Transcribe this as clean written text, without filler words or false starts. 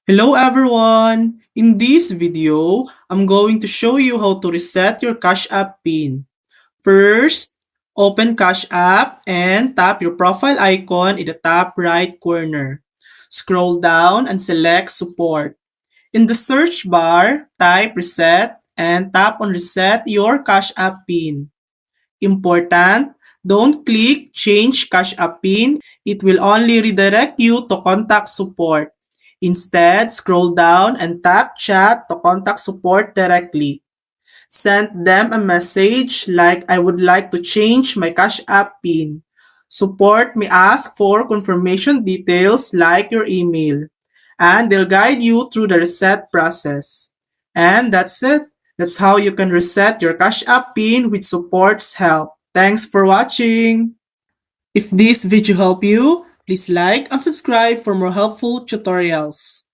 Hello everyone! In this video, I'm going to show you how to reset your Cash App PIN. First, open Cash App and tap your profile icon in the top right corner. Scroll down and select Support. In the search bar, type Reset and tap on Reset your Cash App PIN. Important, don't click Change Cash App PIN. It will only redirect you to contact support. Instead, scroll down and tap Chat to contact support directly. Send them a message like I would like to change my Cash App PIN. Support may ask for confirmation details like your email, and they'll guide you through the reset process. And that's it. That's how you can reset your Cash App PIN with support's help. Thanks for watching. If this video helped you, please like and subscribe for more helpful tutorials.